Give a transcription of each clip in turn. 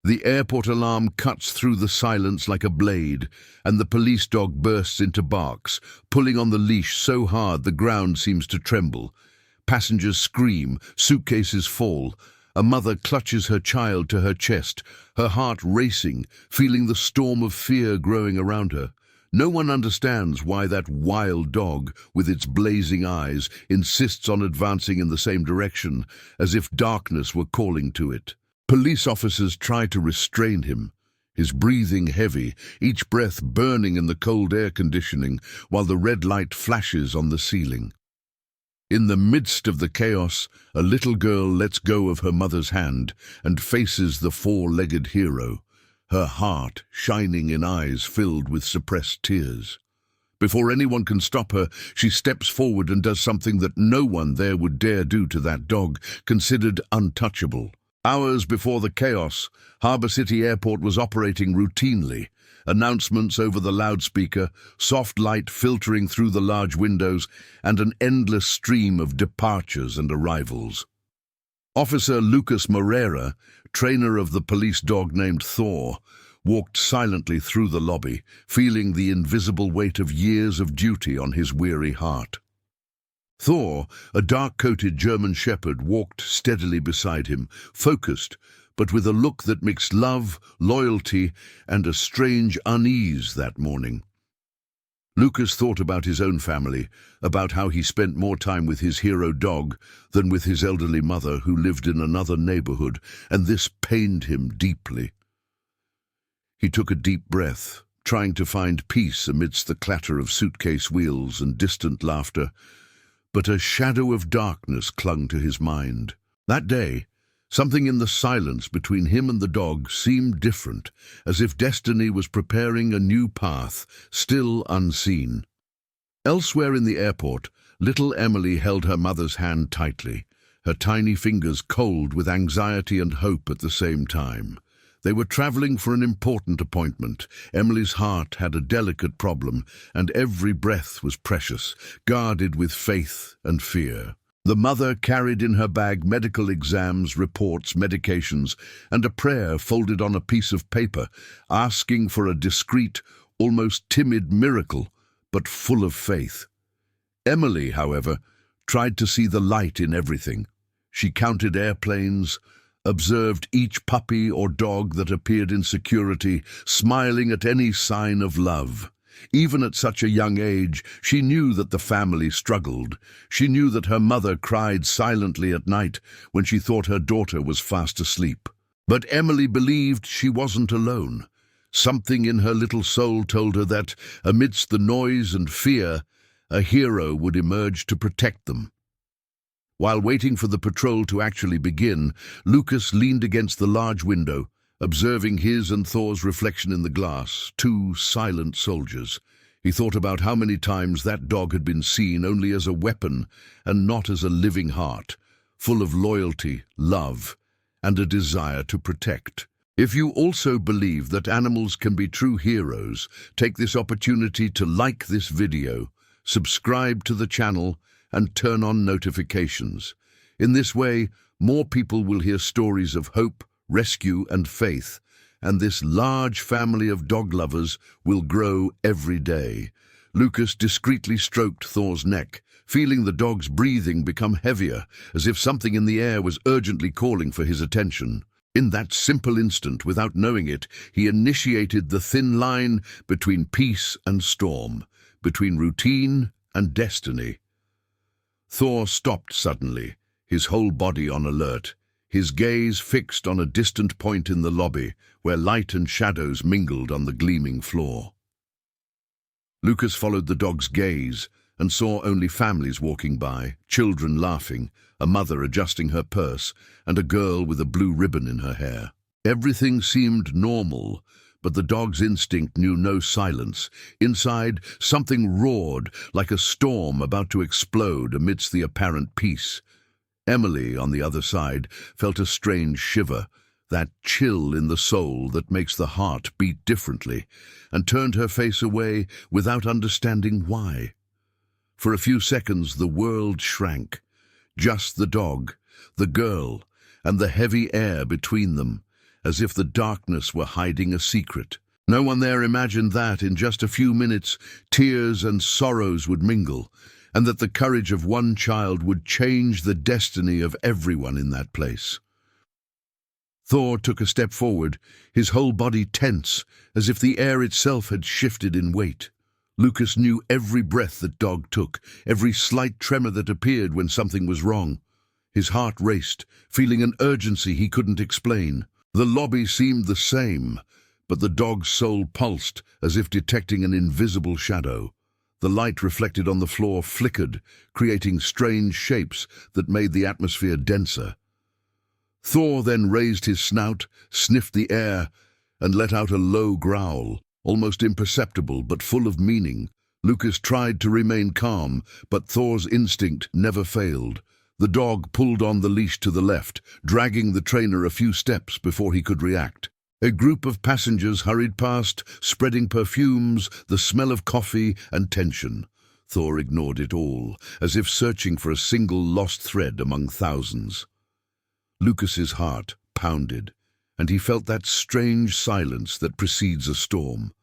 The airport alarm cuts through the silence like a blade, and the police dog bursts into barks, pulling on the leash so hard the ground seems to tremble. Passengers scream, suitcases fall. A mother clutches her child to her chest, her heart racing, feeling the storm of fear growing around her. No one understands why that wild dog, with its blazing eyes, insists on advancing in the same direction, as if darkness were calling to it. Police officers try to restrain him, his breathing heavy, each breath burning in the cold air conditioning, while the red light flashes on the ceiling. In the midst of the chaos, a little girl lets go of her mother's hand and faces the four-legged hero, her heart shining in eyes filled with suppressed tears. Before anyone can stop her, she steps forward and does something that no one there would dare do to that dog, considered untouchable. Hours before the chaos, Harbour City Airport was operating routinely. Announcements over the loudspeaker, soft light filtering through the large windows, and an endless stream of departures and arrivals. Officer Lucas Moreira, trainer of the police dog named Thor, walked silently through the lobby, feeling the invisible weight of years of duty on his weary heart. Thor, a dark-coated German shepherd, walked steadily beside him, focused, but with a look that mixed love, loyalty, and a strange unease that morning. Lucas thought about his own family, about how he spent more time with his hero dog than with his elderly mother who lived in another neighborhood, and this pained him deeply. He took a deep breath, trying to find peace amidst the clatter of suitcase wheels and distant laughter, but a shadow of darkness clung to his mind. That day, something in the silence between him and the dog seemed different, as if destiny was preparing a new path, still unseen. Elsewhere in the airport, little Emily held her mother's hand tightly, her tiny fingers cold with anxiety and hope at the same time. They were traveling for an important appointment. Emily's heart had a delicate problem, and every breath was precious, guarded with faith and fear. The mother carried in her bag medical exams, reports, medications, and a prayer folded on a piece of paper, asking for a discreet, almost timid miracle, but full of faith. Emily, however, tried to see the light in everything. She counted airplanes, observed each puppy or dog that appeared in security, smiling at any sign of love. Even at such a young age, she knew that the family struggled. She knew that her mother cried silently at night when she thought her daughter was fast asleep. But Emily believed she wasn't alone. Something in her little soul told her that, amidst the noise and fear, a hero would emerge to protect them. While waiting for the patrol to actually begin, Lucas leaned against the large window, observing his and Thor's reflection in the glass, two silent soldiers. He thought about how many times that dog had been seen only as a weapon and not as a living heart, full of loyalty, love, and a desire to protect. If you also believe that animals can be true heroes, take this opportunity to like this video, subscribe to the channel, and turn on notifications. In this way, more people will hear stories of hope, rescue, and faith, and this large family of dog lovers will grow every day. Lucas discreetly stroked Thor's neck, feeling the dog's breathing become heavier, as if something in the air was urgently calling for his attention. In that simple instant, without knowing it, he initiated the thin line between peace and storm, between routine and destiny. Thor stopped suddenly, his whole body on alert, his gaze fixed on a distant point in the lobby, where light and shadows mingled on the gleaming floor. Lucas followed the dog's gaze and saw only families walking by, children laughing, a mother adjusting her purse, and a girl with a blue ribbon in her hair. Everything seemed normal, but the dog's instinct knew no silence. Inside, something roared like a storm about to explode amidst the apparent peace. Emily, on the other side, felt a strange shiver, that chill in the soul that makes the heart beat differently, and turned her face away without understanding why. For a few seconds the world shrank. Just the dog, the girl, and the heavy air between them, as if the darkness were hiding a secret. No one there imagined that, in just a few minutes, tears and sorrows would mingle, and that the courage of one child would change the destiny of everyone in that place. Thor took a step forward, his whole body tense, as if the air itself had shifted in weight. Lucas knew every breath that dog took, every slight tremor that appeared when something was wrong. His heart raced, feeling an urgency he couldn't explain. The lobby seemed the same, but the dog's soul pulsed as if detecting an invisible shadow. The light reflected on the floor flickered, creating strange shapes that made the atmosphere denser. Thor then raised his snout, sniffed the air, and let out a low growl, almost imperceptible but full of meaning. Lucas tried to remain calm, but Thor's instinct never failed. The dog pulled on the leash to the left, dragging the trainer a few steps before he could react. A group of passengers hurried past, spreading perfumes, the smell of coffee, and tension. Thor ignored it all, as if searching for a single lost thread among thousands. Lucas's heart pounded, and he felt that strange silence that precedes a storm.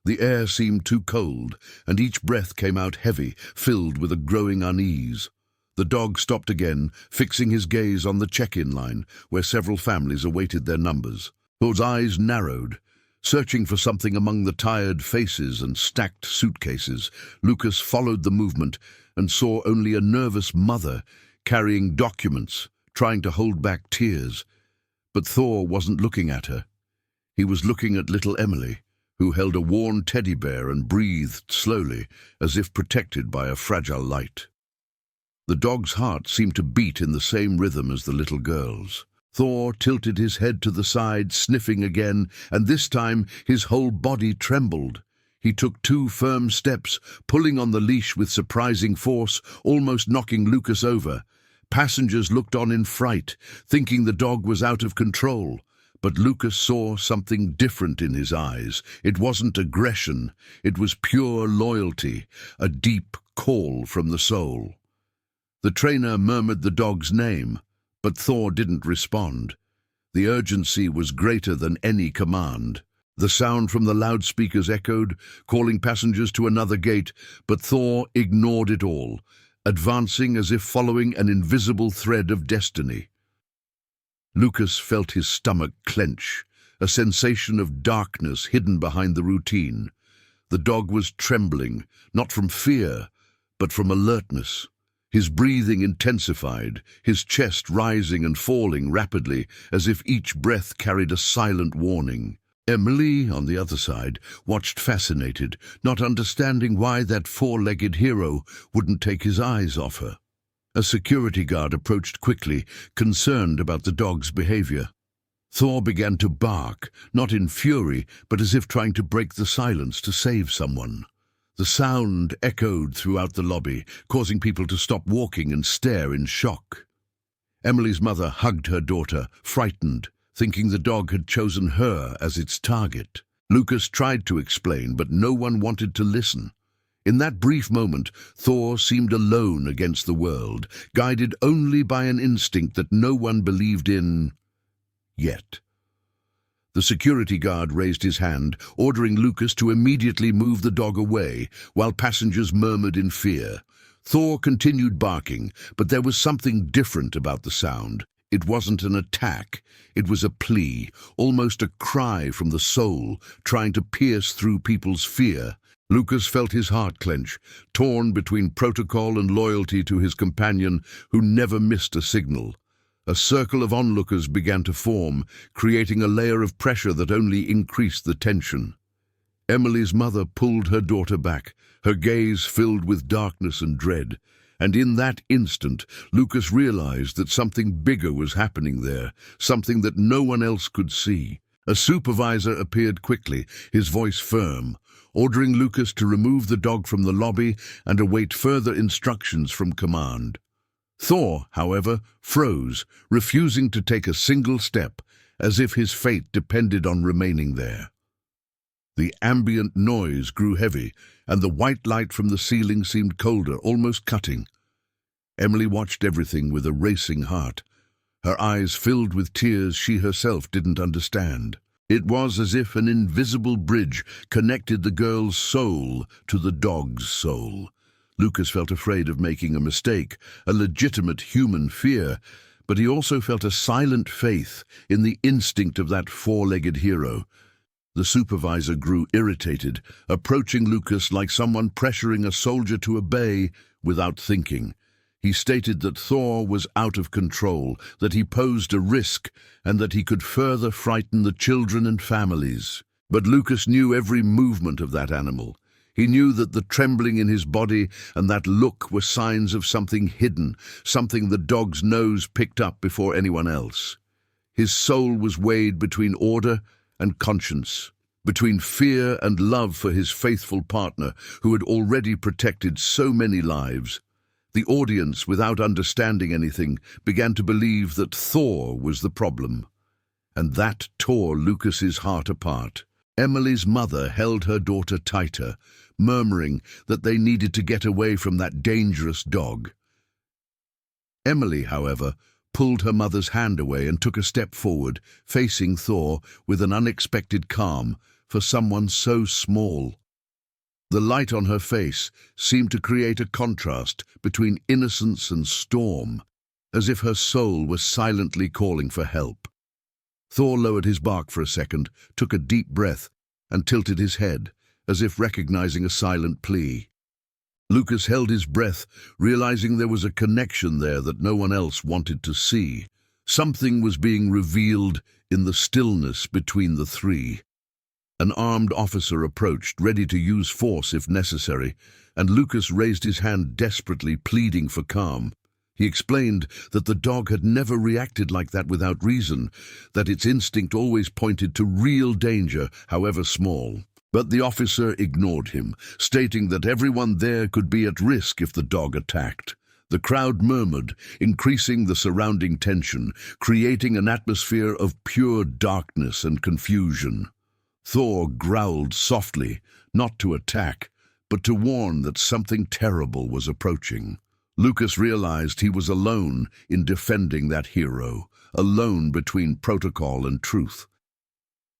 The air seemed too cold, and each breath came out heavy, filled with a growing unease. The dog stopped again, fixing his gaze on the check-in line, where several families awaited their numbers. Thor's eyes narrowed. Searching for something among the tired faces and stacked suitcases, Lucas followed the movement and saw only a nervous mother carrying documents, trying to hold back tears. But Thor wasn't looking at her. He was looking at little Emily, who held a worn teddy bear and breathed slowly, as if protected by a fragile light. The dog's heart seemed to beat in the same rhythm as the little girl's. Thor tilted his head to the side, sniffing again, and this time his whole body trembled. He took 2 firm steps, pulling on the leash with surprising force, almost knocking Lucas over. Passengers looked on in fright, thinking the dog was out of control. But Lucas saw something different in his eyes. It wasn't aggression, it was pure loyalty, a deep call from the soul. The trainer murmured the dog's name, but Thor didn't respond. The urgency was greater than any command. The sound from the loudspeakers echoed, calling passengers to another gate, but Thor ignored it all, advancing as if following an invisible thread of destiny. Lucas felt his stomach clench, a sensation of darkness hidden behind the routine. The dog was trembling, not from fear, but from alertness. His breathing intensified, his chest rising and falling rapidly, as if each breath carried a silent warning. Emily, on the other side, watched fascinated, not understanding why that 4-legged hero wouldn't take his eyes off her. A security guard approached quickly, concerned about the dog's behavior. Thor began to bark, not in fury, but as if trying to break the silence to save someone. The sound echoed throughout the lobby, causing people to stop walking and stare in shock. Emily's mother hugged her daughter, frightened, thinking the dog had chosen her as its target. Lucas tried to explain, but no one wanted to listen. In that brief moment, Thor seemed alone against the world, guided only by an instinct that no one believed in yet. The security guard raised his hand, ordering Lucas to immediately move the dog away, while passengers murmured in fear. Thor continued barking, but there was something different about the sound. It wasn't an attack, it was a plea, almost a cry from the soul, trying to pierce through people's fear. Lucas felt his heart clench, torn between protocol and loyalty to his companion, who never missed a signal. A circle of onlookers began to form, creating a layer of pressure that only increased the tension. Emily's mother pulled her daughter back, her gaze filled with darkness and dread. And in that instant, Lucas realized that something bigger was happening there, something that no one else could see. A supervisor appeared quickly, his voice firm, ordering Lucas to remove the dog from the lobby and await further instructions from command. Thor, however, froze, refusing to take a single step, as if his fate depended on remaining there. The ambient noise grew heavy, and the white light from the ceiling seemed colder, almost cutting. Emily watched everything with a racing heart. her eyes filled with tears she herself didn't understand. It was as if an invisible bridge connected the girl's soul to the dog's soul. Lucas felt afraid of making a mistake, a legitimate human fear, but he also felt a silent faith in the instinct of that four-legged hero. The supervisor grew irritated, approaching Lucas like someone pressuring a soldier to obey without thinking. He stated that Thor was out of control, that he posed a risk, and that he could further frighten the children and families. But Lucas knew every movement of that animal. He knew that the trembling in his body and that look were signs of something hidden, something the dog's nose picked up before anyone else. His soul was weighed between order and conscience, between fear and love for his faithful partner who had already protected so many lives. The audience, without understanding anything, began to believe that Thor was the problem. And that tore Lucas's heart apart. Emily's mother held her daughter tighter, murmuring that they needed to get away from that dangerous dog. Emily, however, pulled her mother's hand away and took a step forward, facing Thor with an unexpected calm for someone so small. The light on her face seemed to create a contrast between innocence and storm, as if her soul was silently calling for help. Thor lowered his bark for a second, took a deep breath, and tilted his head, as if recognizing a silent plea. Lucas held his breath, realizing there was a connection there that no one else wanted to see. Something was being revealed in the stillness between the three. An armed officer approached, ready to use force if necessary, and Lucas raised his hand desperately, pleading for calm. He explained that the dog had never reacted like that without reason, that its instinct always pointed to real danger, however small. But the officer ignored him, stating that everyone there could be at risk if the dog attacked. The crowd murmured, increasing the surrounding tension, creating an atmosphere of pure darkness and confusion. Thor growled softly, not to attack, but to warn that something terrible was approaching. Lucas realized he was alone in defending that hero, alone between protocol and truth.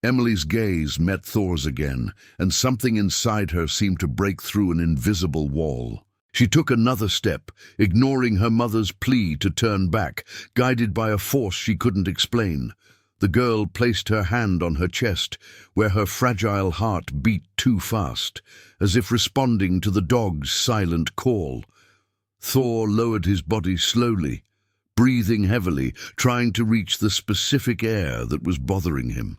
Emily's gaze met Thor's again, and something inside her seemed to break through an invisible wall. She took another step, ignoring her mother's plea to turn back, guided by a force she couldn't explain. The girl placed her hand on her chest, where her fragile heart beat too fast, as if responding to the dog's silent call. Thor lowered his body slowly, breathing heavily, trying to reach the specific air that was bothering him.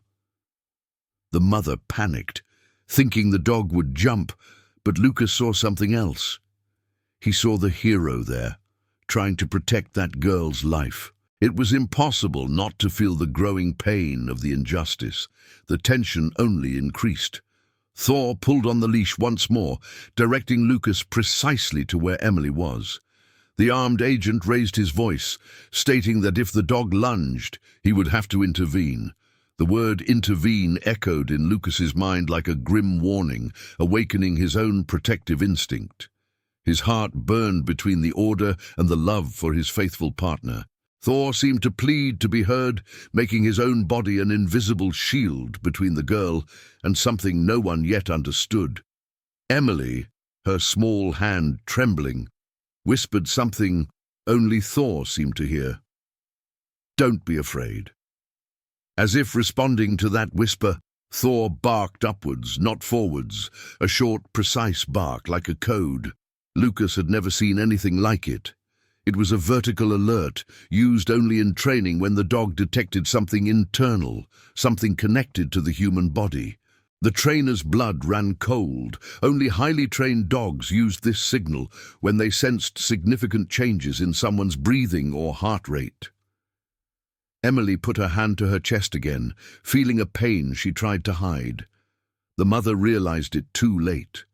The mother panicked, thinking the dog would jump, but Lucas saw something else. He saw the hero there, trying to protect that girl's life. It was impossible not to feel the growing pain of the injustice. The tension only increased. Thor pulled on the leash once more, directing Lucas precisely to where Emily was. The armed agent raised his voice, stating that if the dog lunged, he would have to intervene. The word intervene echoed in Lucas's mind like a grim warning, awakening his own protective instinct. His heart burned between the order and the love for his faithful partner. Thor seemed to plead to be heard, making his own body an invisible shield between the girl and something no one yet understood. Emily, her small hand trembling, whispered something only Thor seemed to hear. "Don't be afraid." As if responding to that whisper, Thor barked upwards, not forwards, a short, precise bark like a code. Lucas had never seen anything like it. It was a vertical alert, used only in training when the dog detected something internal, something connected to the human body. The trainer's blood ran cold. Only highly trained dogs used this signal when they sensed significant changes in someone's breathing or heart rate. Emily put her hand to her chest again, feeling a pain she tried to hide. The mother realized it too late,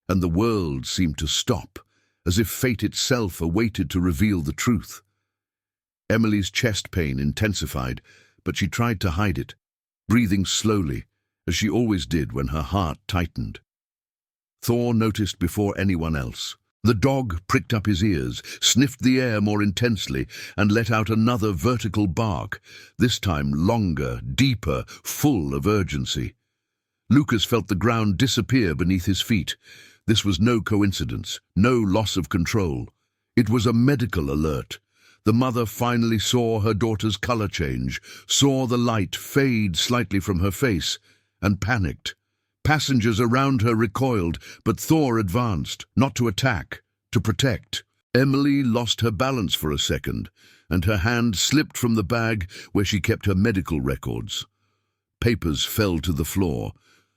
and the world seemed to stop, as if fate itself awaited to reveal the truth. Emily's chest pain intensified, but she tried to hide it, breathing slowly, as she always did when her heart tightened. Thor noticed before anyone else. The dog pricked up his ears, sniffed the air more intensely, and let out another vertical bark, this time longer, deeper, full of urgency. Lucas felt the ground disappear beneath his feet. This was no coincidence, no loss of control. It was a medical alert. The mother finally saw her daughter's color change, saw the light fade slightly from her face, and panicked. Passengers around her recoiled, but Thor advanced, not to attack, to protect. Emily lost her balance for a second, and her hand slipped from the bag where she kept her medical records. Papers fell to the floor.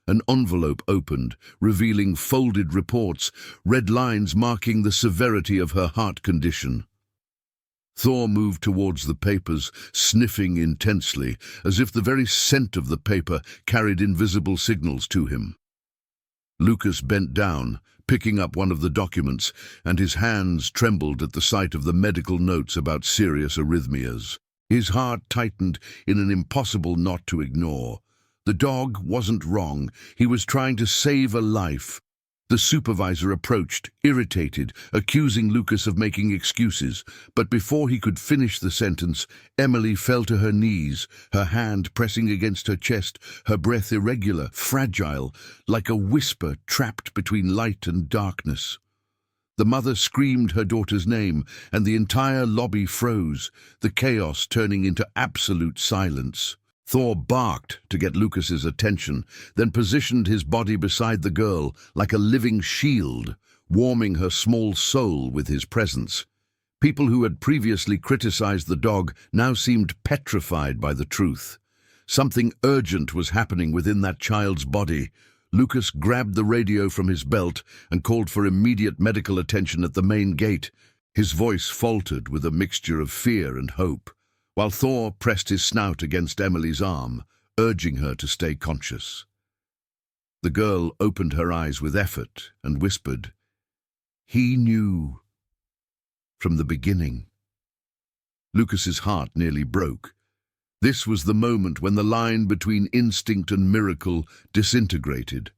An envelope opened, revealing folded reports, red lines marking the severity of her heart condition. Thor moved towards the papers, sniffing intensely, as if the very scent of the paper carried invisible signals to him. Lucas bent down, picking up one of the documents, and his hands trembled at the sight of the medical notes about serious arrhythmias. His heart tightened in an impossible knot to ignore. The dog wasn't wrong. He was trying to save a life. The supervisor approached, irritated, accusing Lucas of making excuses. But before he could finish the sentence, Emily fell to her knees, her hand pressing against her chest, her breath irregular, fragile, like a whisper trapped between light and darkness. The mother screamed her daughter's name, and the entire lobby froze, the chaos turning into absolute silence. Thor barked to get Lucas's attention, then positioned his body beside the girl like a living shield, warming her small soul with his presence. People who had previously criticized the dog now seemed petrified by the truth. Something urgent was happening within that child's body. Lucas grabbed the radio from his belt and called for immediate medical attention at the main gate. His voice faltered with a mixture of fear and hope, while Thor pressed his snout against Emily's arm, urging her to stay conscious. The girl opened her eyes with effort and whispered, "He knew from the beginning." Lucas's heart nearly broke. This was the moment when the line between instinct and miracle disintegrated.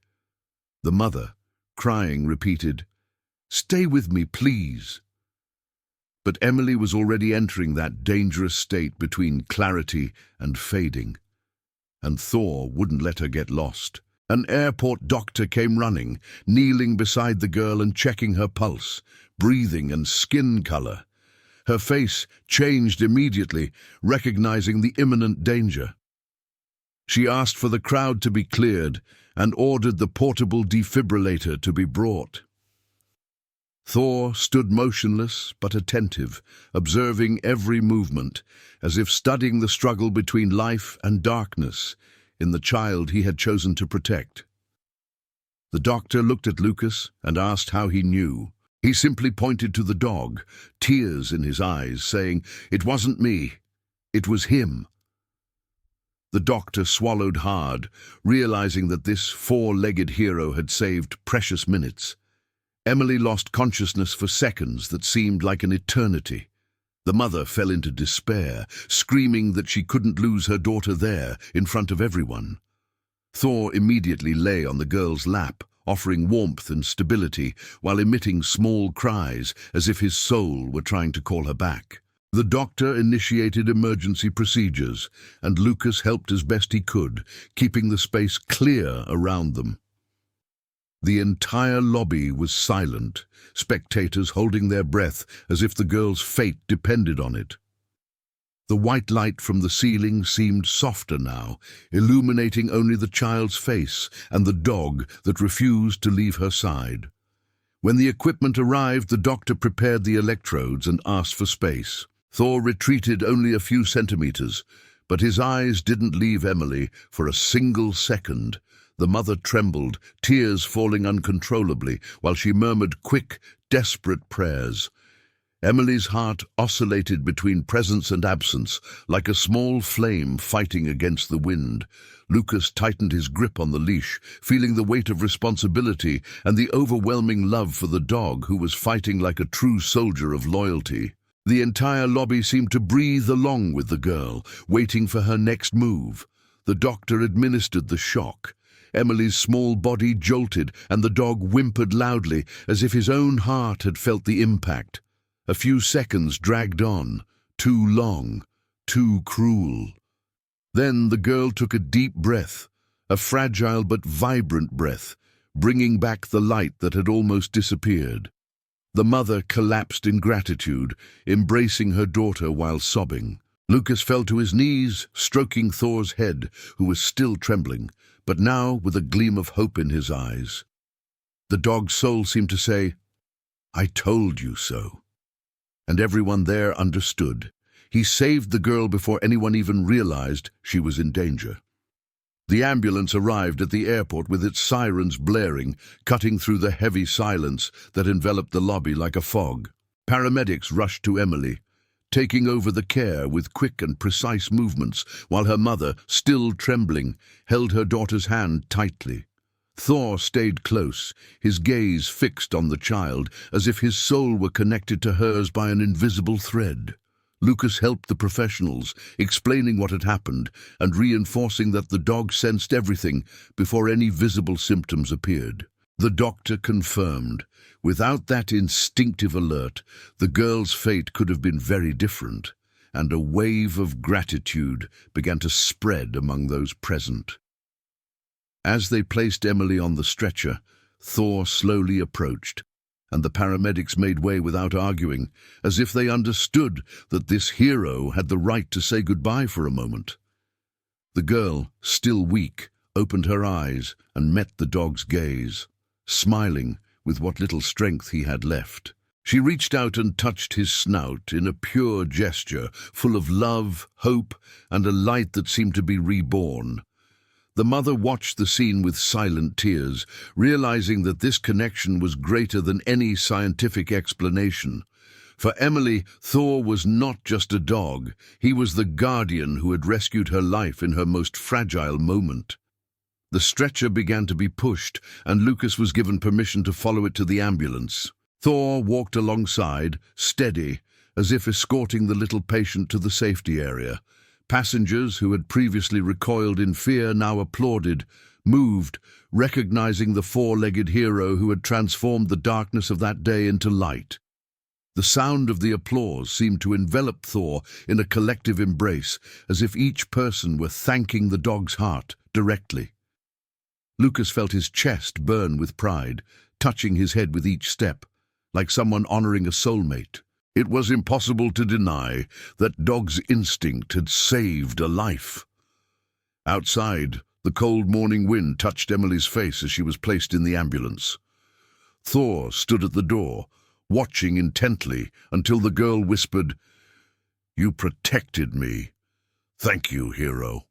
The mother, crying, repeated, "Stay with me, please." But Emily was already entering that dangerous state between clarity and fading. And Thor wouldn't let her get lost. An airport doctor came running, kneeling beside the girl and checking her pulse, breathing and skin color. Her face changed immediately, recognizing the imminent danger. She asked for the crowd to be cleared and ordered the portable defibrillator to be brought. Thor stood motionless but attentive, observing every movement, as if studying the struggle between life and darkness in the child he had chosen to protect. The doctor looked at Lucas and asked how he knew. He simply pointed to the dog, tears in his eyes, saying, "It wasn't me, it was him." The doctor swallowed hard, realizing that this four-legged hero had saved precious minutes. Emily lost consciousness for seconds that seemed like an eternity. The mother fell into despair, screaming that she couldn't lose her daughter there, in front of everyone. Thor immediately lay on the girl's lap, offering warmth and stability, while emitting small cries, as if his soul were trying to call her back. The doctor initiated emergency procedures, and Lucas helped as best he could, keeping the space clear around them. The entire lobby was silent, spectators holding their breath as if the girl's fate depended on it. The white light from the ceiling seemed softer now, illuminating only the child's face and the dog that refused to leave her side. When the equipment arrived, the doctor prepared the electrodes and asked for space. Thor retreated only a few centimeters, but his eyes didn't leave Emily for a single second. The mother trembled, tears falling uncontrollably, while she murmured quick, desperate prayers. Emily's heart oscillated between presence and absence, like a small flame fighting against the wind. Lucas tightened his grip on the leash, feeling the weight of responsibility and the overwhelming love for the dog, who was fighting like a true soldier of loyalty. The entire lobby seemed to breathe along with the girl, waiting for her next move. The doctor administered the shock. Emily's small body jolted, and the dog whimpered loudly, as if his own heart had felt the impact. A few seconds dragged on, too long, too cruel. Then the girl took a deep breath, a fragile but vibrant breath, bringing back the light that had almost disappeared. The mother collapsed in gratitude, embracing her daughter while sobbing. Lucas fell to his knees, stroking Thor's head, who was still trembling, but now with a gleam of hope in his eyes. The dog's soul seemed to say, "I told you so." And everyone there understood. He saved the girl before anyone even realized she was in danger. The ambulance arrived at the airport with its sirens blaring, cutting through the heavy silence that enveloped the lobby like a fog. Paramedics rushed to Emily, taking over the care with quick and precise movements, while her mother, still trembling, held her daughter's hand tightly. Thor stayed close, his gaze fixed on the child, as if his soul were connected to hers by an invisible thread. Lucas helped the professionals, explaining what had happened and reinforcing that the dog sensed everything before any visible symptoms appeared. The doctor confirmed, without that instinctive alert, the girl's fate could have been very different, and a wave of gratitude began to spread among those present. As they placed Emily on the stretcher, Thor slowly approached, and the paramedics made way without arguing, as if they understood that this hero had the right to say goodbye for a moment. The girl, still weak, opened her eyes and met the dog's gaze, smiling with what little strength he had left. She reached out and touched his snout in a pure gesture, full of love, hope, and a light that seemed to be reborn. The mother watched the scene with silent tears, realizing that this connection was greater than any scientific explanation. For Emily, Thor was not just a dog. He was the guardian who had rescued her life in her most fragile moment. The stretcher began to be pushed, and Lucas was given permission to follow it to the ambulance. Thor walked alongside, steady, as if escorting the little patient to the safety area. Passengers who had previously recoiled in fear now applauded, moved, recognizing the four-legged hero who had transformed the darkness of that day into light. The sound of the applause seemed to envelop Thor in a collective embrace, as if each person were thanking the dog's heart directly. Lucas felt his chest burn with pride, touching his head with each step, like someone honoring a soulmate. It was impossible to deny that dog's instinct had saved a life. Outside, the cold morning wind touched Emily's face as she was placed in the ambulance. Thor stood at the door, watching intently until the girl whispered, "You protected me. Thank you, hero."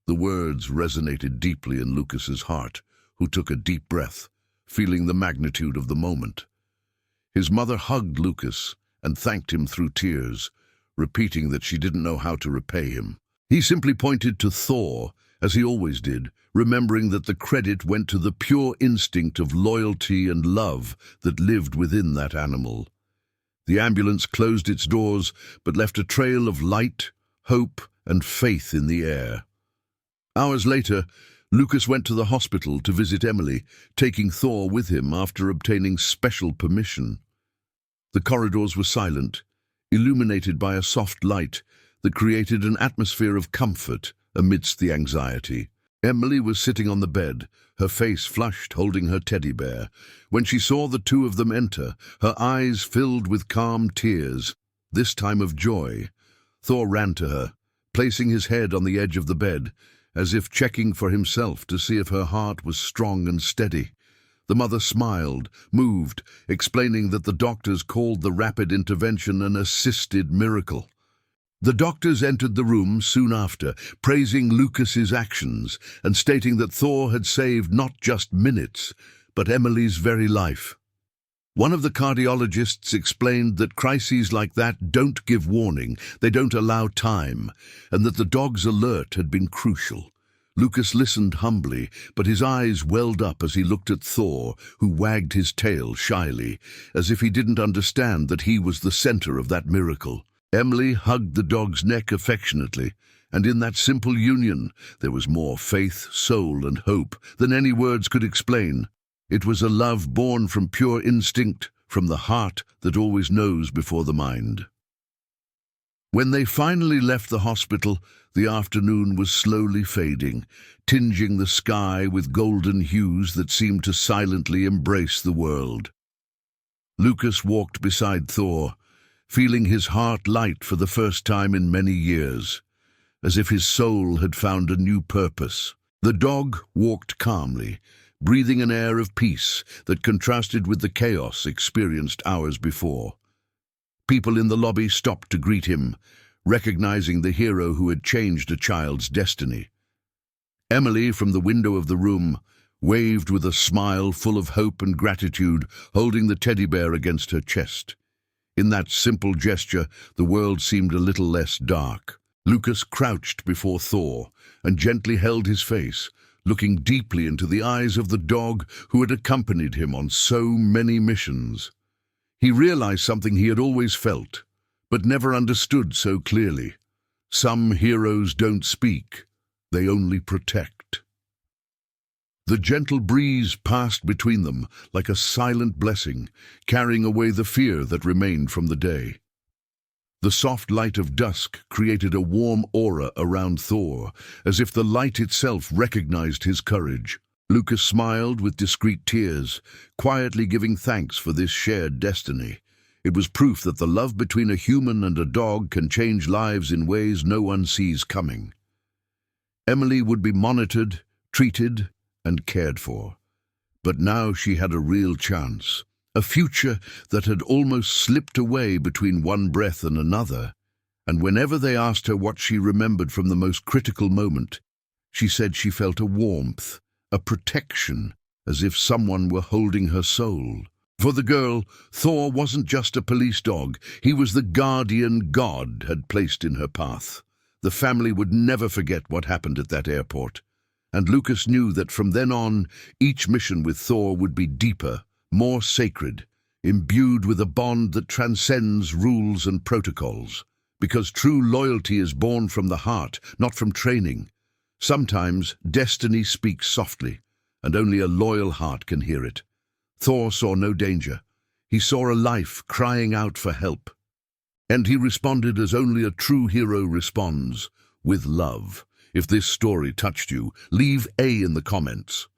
The words resonated deeply in Lucas's heart, who took a deep breath, feeling the magnitude of the moment. His mother hugged Lucas and thanked him through tears, repeating that she didn't know how to repay him. He simply pointed to Thor, as he always did, remembering that the credit went to the pure instinct of loyalty and love that lived within that animal. The ambulance closed its doors, but left a trail of light, hope, and faith in the air. Hours later, Lucas went to the hospital to visit Emily, taking Thor with him after obtaining special permission. The corridors were silent, illuminated by a soft light that created an atmosphere of comfort amidst the anxiety. Emily was sitting on the bed, her face flushed, holding her teddy bear. When she saw the two of them enter, her eyes filled with calm tears, this time of joy. Thor ran to her, placing his head on the edge of the bed, as if checking for himself to see if her heart was strong and steady. The mother smiled, moved, explaining that the doctors called the rapid intervention an assisted miracle. The doctors entered the room soon after, praising Lucas's actions and stating that Thor had saved not just minutes, but Emily's very life. One of the cardiologists explained that crises like that don't give warning, they don't allow time, and that the dog's alert had been crucial. Lucas listened humbly, but his eyes welled up as he looked at Thor, who wagged his tail shyly, as if he didn't understand that he was the center of that miracle. Emily hugged the dog's neck affectionately, And in that simple union, there was more faith, soul, and hope than any words could explain. It was a love born from pure instinct, from the heart that always knows before the mind. When they finally left the hospital, the afternoon was slowly fading, tinging the sky with golden hues that seemed to silently embrace the world. Lucas walked beside Thor, feeling his heart light for the first time in many years, as if his soul had found a new purpose. The dog walked calmly, breathing an air of peace that contrasted with the chaos experienced hours before. People in the lobby stopped to greet him, recognizing the hero who had changed a child's destiny. Emily, from the window of the room, waved with a smile full of hope and gratitude, holding the teddy bear against her chest. In that simple gesture, the world seemed a little less dark. Lucas crouched before Thor and gently held his face, looking deeply into the eyes of the dog who had accompanied him on so many missions. He realized something he had always felt, but never understood so clearly. Some heroes don't speak, they only protect. The gentle breeze passed between them like a silent blessing, carrying away the fear that remained from the day. The soft light of dusk created a warm aura around Thor, as if the light itself recognized his courage. Lucas smiled with discreet tears, quietly giving thanks for this shared destiny. It was proof that the love between a human and a dog can change lives in ways no one sees coming. Emily would be monitored, treated, and cared for. But now she had a real chance, a future that had almost slipped away between one breath and another. And whenever they asked her what she remembered from the most critical moment, she said she felt a warmth, a protection, as if someone were holding her soul. For the girl, Thor wasn't just a police dog, he was the guardian God had placed in her path. The family would never forget what happened at that airport. And Lucas knew that from then on, each mission with Thor would be deeper, more sacred, imbued with a bond that transcends rules and protocols. Because true loyalty is born from the heart, not from training. Sometimes destiny speaks softly, and only a loyal heart can hear it. Thor saw no danger. He saw a life crying out for help. And he responded as only a true hero responds, with love. If this story touched you, leave A in the comments.